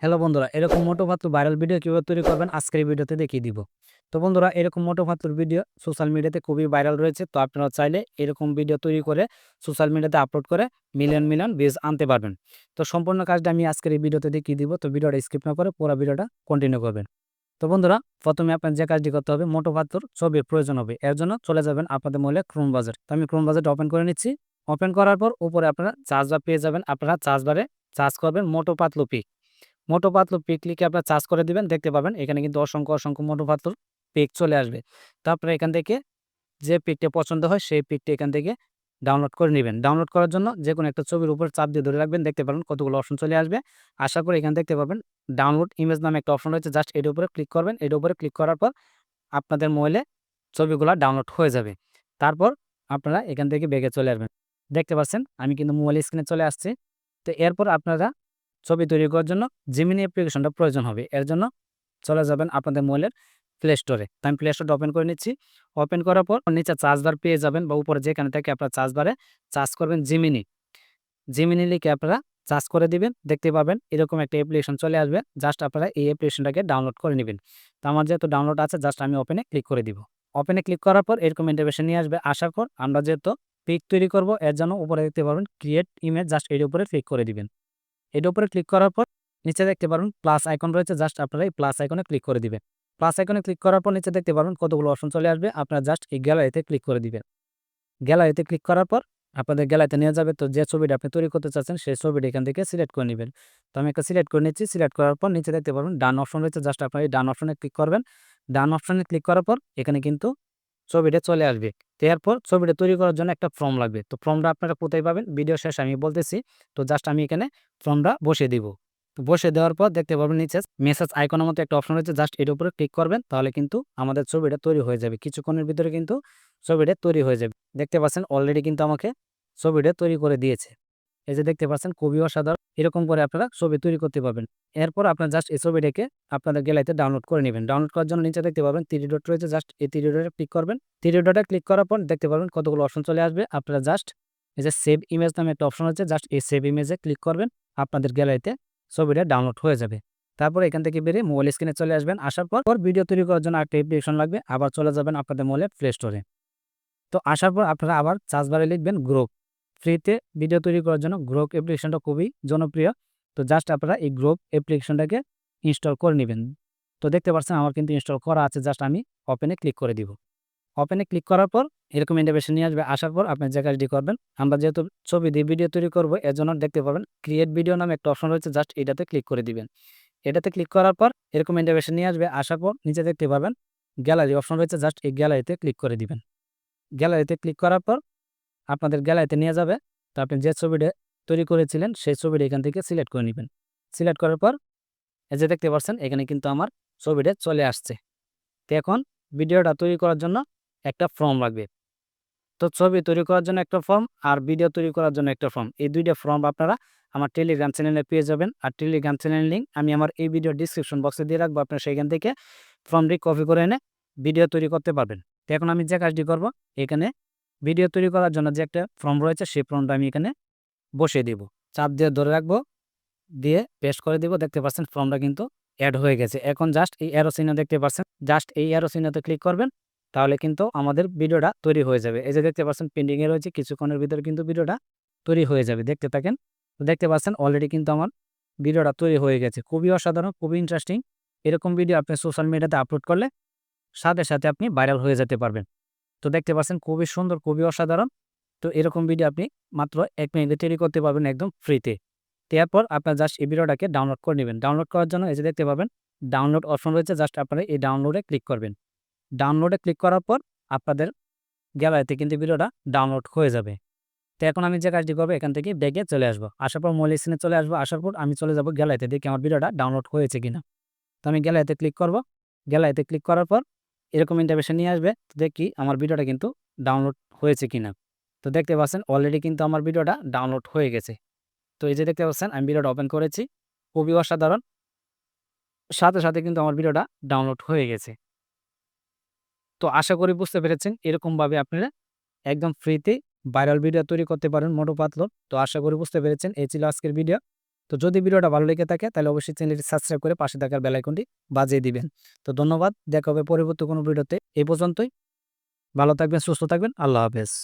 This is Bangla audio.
হ্যালো বন্ধুরা, এরকম মোটো পাতলু ভাইরাল ভিডিও কিভাবে তৈরি করবেন আজকের এই ভিডিওতে দেখিয়ে দিব। তো বন্ধুরা, এরকম মোটো পাতলুর ভিডিও সোশ্যাল মিডিয়াতে খুবই ভাইরাল রয়েছে। তো আপনারা চাইলে এরকম ভিডিও তৈরি করে সোশ্যাল মিডিয়াতে আপলোড করে মিলিয়ন মিলিয়ন ভিউজ আনতে পারবেন। তো সম্পূর্ণ কাজটা আমি আজকের এই ভিডিওতে দেখিয়ে দিব। তো ভিডিওটা স্কিপ না করে পুরো ভিডিওটা কন্টিনিউ করবেন। তো বন্ধুরা, প্রথমে আপনার যে কাজটি করতে হবে, মোটো পাতলুর ছবির প্রয়োজন হবে। এর জন্য চলে যাবেন আপনাদের মোবাইলে ক্রোম ব্রাউজার। তো আমি ক্রোম ব্রাউজারটা ওপেন করে নিচ্ছি। ওপেন করার পর উপরে আপনারা চার্জ বার পেয়ে যাবেন। আপনারা চার্জ বারে চার্জ করবেন মোটো পাতলু পিক। মোটো পাতলু পিক লিখে আপনার চার্জ করে দিবেন, দেখতে পাবেন এখানে কিন্তু অসংখ্য অসংখ্য মোটো পাতলুর পিক চলে আসবে। তো আপনারা এখান থেকে যে পিকটা পছন্দ হয় সেই পিকটা এখান থেকে ডাউনলোড করে নেবেন। ডাউনলোড করার জন্য যে কোনো একটা ছবির উপর চাপ দিয়ে ধরে রাখবেন, দেখতে পাবেন কতগুলো অপশন চলে আসবে। আসার পর এখানে দেখতে পাবেন ডাউনলোড ইমেজ নামে একটা অপশন রয়েছে, জাস্ট এর উপরে ক্লিক করবেন। এর উপরে ক্লিক করার পর আপনাদের মোবাইলে ছবিগুলো ডাউনলোড হয়ে যাবে। তারপর আপনারা এখান থেকে ব্যাগে চলে আসবেন। দেখতে পাচ্ছেন আমি কিন্তু মোবাইল স্ক্রিনে চলে আসছি। তো এরপর আপনারা ছবি তৈরি করার জন্য জিমিনি অ্যাপ্লিকেশনটা প্রয়োজন হবে। এর জন্য চলে যাবেন আপনাদের মোবাইলের প্লে স্টোরে। তো আমি প্লে স্টোরটা ওপেন করে নিচ্ছি। ওপেন করার পর নিচে চার্জ বার পেয়ে যাবেন, বা উপরে যেখানে থেকে আপনার চার্জ বারে চার্জ করবেন জিমিনি। জিমিনি লিখে আপনারা চার্জ করে দিবেন, দেখতে পাবেন এরকম একটা অ্যাপ্লিকেশন চলে আসবে। জাস্ট আপনারা এই অ্যাপ্লিকেশনটাকে ডাউনলোড করে নেবেন। তো আমার যেহেতু ডাউনলোড আছে, জাস্ট আমি ওপেনে ক্লিক করে দিব। ওপেনে ক্লিক করার পর এরকম ইন্টারফেস নিয়ে আসবে। আসার পর আমরা যেহেতু পিক তৈরি করব, এর জন্য উপরে দেখতে পারবেন ক্রিয়েট ইমেজ, জাস্ট এর উপরে ক্লিক করে দিবেন। এর উপরে ক্লিক করার পর নিচে দেখতে পারবেন প্লাস আইকন রয়েছে, জাস্ট আপনারা এই প্লাস আইকনে ক্লিক করে দিবেন। প্লাস আইকনে ক্লিক করার পর নিচে দেখতে পারবেন কতগুলো অপশন চলে আসবে। আপনারা জাস্ট এই গ্যালারিতে ক্লিক করে দিবেন। গ্যালারিতে ক্লিক করার পর আপনাদের গ্যালারিতে নিয়ে যাবে। তো যে ছবিটা আপনি তৈরি করতে চাচ্ছেন সেই ছবিটা এখান থেকে সিলেক্ট করে নেবেন। তো আমি একটা সিলেক্ট করে নিচ্ছি। সিলেক্ট করার পর নিচে দেখতে পারবেন ডান অপশন রয়েছে, জাস্ট আপনারা এই ডান অপশনে ক্লিক করবেন। ডান অপশনে ক্লিক করার পর এখানে কিন্তু ছবিটা চলে আসবে। তো এরপর ছবিটা তৈরি করার জন্য একটা ফর্ম লাগবে। তো ফর্মটা আপনারা কোথায় পাবেন ভিডিও শেষে আমি বলতেছি। তো জাস্ট আমি এখানে ফর্মটা বসিয়ে দিব। তো বসিয়ে দেওয়ার পর দেখতে পাবেন নিচে মেসেজ আইকনের মতো একটা অপশন রয়েছে, জাস্ট এর উপরে ক্লিক করবেন। তাহলে কিন্তু আমাদের ছবিটা তৈরি হয়ে যাবে। কিছুক্ষণের ভিতরে কিন্তু ছবিটা তৈরি হয়ে যাবে। দেখতে পাচ্ছেন অলরেডি কিন্তু আমাকে ছবিটা তৈরি করে দিয়েছে। এই যে দেখতে পাচ্ছেন খুবই অসাধারণ। এরকম করে আপনারা ছবি তৈরি করতে পারবেন। এরপর আপনার জাস্ট এই ছবিটাকে আপনাদের গ্যালারিতে ডাউনলোড করে নেবেন। ডাউনলোড করার জন্য নিচে দেখতে পাবেন থ্রি ডট রয়েছে, জাস্ট এই থ্রি ডটে ক্লিক করবেন। থ্রি ডটে ক্লিক করার পর দেখতে পাবেন কতগুলো অপশন চলে আসবে। আপনারা জাস্ট এই যে সেভ ইমেজ নামে একটা অপশন আছে, জাস্ট এই সেভ ইমেজে ক্লিক করবেন। আপনাদের গ্যালারিতে ছবিটা ডাউনলোড হয়ে যাবে। তারপর এখান থেকে বেরিয়ে মোবাইল স্ক্রিনে চলে আসবেন। আসার পর ভিডিও তৈরি করার জন্য একটা অ্যাপ্লিকেশন লাগবে। আবার চলে যাবেন আপনাদের মোবাইলের প্লে স্টোরে। তো আসার পর আপনারা আবার সার্চ বারে লিখবেন গ্রোক। ফ্রিতে ভিডিও তৈরি করার জন্য গ্রোক অ্যাপ্লিকেশনটা খুবই জনপ্রিয়। তো জাস্ট আপনারা এই গ্রোক অ্যাপ্লিকেশনটাকে ইনস্টল করে নেবেন। তো দেখতে পাচ্ছেন আমার কিন্তু ইনস্টল করা আছে, জাস্ট আমি ওপেনে ক্লিক করে দিব। ওপেনে ক্লিক করার পর এরকম ইন্টারফেস নিয়ে আসবে। আসার পর আপনি যে কাজটি করবেন, আমরা যেহেতু ছবি দিয়ে ভিডিও তৈরি করব, এর জন্য দেখতে পাবেন ক্রিয়েট ভিডিও নামে একটা অপশন রয়েছে, জাস্ট এটাতে ক্লিক করে দিবেন। এটাতে ক্লিক করার পর এরকম ইন্টারফেস নিয়ে আসবে। আসার পর নিচে দেখতে পাবেন গ্যালারি অপশন রয়েছে, জাস্ট এই গ্যালারিতে ক্লিক করে দিবেন। গ্যালারিতে ক্লিক করার পর আপনাদের গ্যালারিতে নিয়ে যাবে। তো আপনি যে ছবিটা তৈরি করেছিলেন সেই ছবিটা এখান থেকে সিলেক্ট করে নেবেন। সিলেক্ট করার পর এই যে দেখতে পাচ্ছেন এখানে কিন্তু আমার ছবিটা চলে আসছে। তো এখন ভিডিওটা তৈরি করার জন্য একটা ফর্ম লাগবে। তো ছবি তৈরি করার জন্য একটা ফর্ম আর ভিডিও তৈরি করার জন্য একটা ফর্ম, এই দুইটা ফর্ম আপনারা আমার টেলিগ্রাম চ্যানেলে পেয়ে যাবেন। আর টেলিগ্রাম চ্যানেলের লিঙ্ক আমি আমার এই ভিডিও ডিসক্রিপশন বক্সে দিয়ে রাখবো। আপনারা সেখান থেকে ফর্মটি কপি করে এনে ভিডিও তৈরি করতে পারবেন। তো এখন আমি যে কাজটি করব, এখানে ভিডিও তৈরি করার জন্য যে একটা ফর্ম রয়েছে সেই ফর্মটা আমি এখানে বসিয়ে দিব। চাপ দিয়ে ধরে রাখবো, দিয়ে পেস্ট করে দিব। দেখতে পাচ্ছেন ফর্মটা কিন্তু অ্যাড হয়ে গেছে। এখন জাস্ট এই অ্যারো চিহ্ন দেখতে পাচ্ছেন, জাস্ট এই অ্যারো চিহ্নতে ক্লিক করবেন। তাহলে কিন্তু আমাদের ভিডিওটা তৈরি হয়ে যাবে। এই যে দেখতে পাচ্ছেন পেন্ডিং এ রয়েছে, কিছুক্ষণের ভিতরে কিন্তু ভিডিওটা তৈরি হয়ে যাবে। দেখতে থাকেন। তো দেখতে পাচ্ছেন অলরেডি কিন্তু আমার ভিডিওটা তৈরি হয়ে গেছে। খুবই অসাধারণ, খুবই ইন্টারেস্টিং। এরকম ভিডিও আপনি সোশ্যাল মিডিয়াতে আপলোড করলে সাথে সাথে আপনি ভাইরাল হয়ে যেতে পারবেন। তো দেখতে পাচ্ছেন খুবই সুন্দর, খুবই অসাধারণ। তো এরকম ভিডিও আপনি মাত্র 1 মিনিটে তৈরি করতে পারবেন একদম ফ্রিতে। তো এরপর আপনার জাস্ট এই ভিডিওটাকে ডাউনলোড করে নেবেন। ডাউনলোড করার জন্য এই যে দেখতে পাবেন ডাউনলোড অপশন রয়েছে, জাস্ট আপনারা এই ডাউনলোডে ক্লিক করবেন। ডাউনলোডে ক্লিক করার পর আপনাদের গ্যালারিতে কিন্তু ভিডিওটা ডাউনলোড হয়ে যাবে। তো এখন আমি যে কাজটি করবো, এখান থেকে ব্যাগে চলে আসবো। আসার পর মোবাইল স্ক্রিনে চলে আসবো। আসার পর আমি চলে যাব গ্যালারিতে, দেখি আমার ভিডিওটা ডাউনলোড হয়েছে কিনা। তো আমি গ্যালারিতে ক্লিক করব। গ্যালারিতে ক্লিক করার পর এরকম ইন্টারফেস নিয়ে আসবে। তো দেখি আমার ভিডিওটা কিন্তু ডাউনলোড হয়েছে কিনা। তো দেখতে পাচ্ছেন অলরেডি কিন্তু আমার ভিডিওটা ডাউনলোড হয়ে গেছে। তো এই যে দেখতে পাচ্ছেন আমি ভিডিওটা ওপেন করেছি। খুবই অসাধারণ, সাথে সাথে কিন্তু আমার ভিডিওটা ডাউনলোড হয়ে গেছে। তো আশা করি বুঝতে পেরেছেন এরকমভাবে আপনারা একদম ফ্রিতে ভাইরাল ভিডিও তৈরি করতে পারেন মোটো পাতলুর। তো আশা করি বুঝতে পেরেছেন। এই ছিল আজকের ভিডিও। তো যদি ভিডিওটা ভালো লেগে থাকে তাহলে অবশ্যই চ্যানেলটি সাবস্ক্রাইব করে পাশে থাকার বেল আইকনটি বাজিয়ে দিবেন। তো ধন্যবাদ, দেখা হবে পরবর্তী কোনো ভিডিওতে। এই পর্যন্তই, ভালো থাকবেন, সুস্থ থাকবেন, আল্লাহ হাফেজ।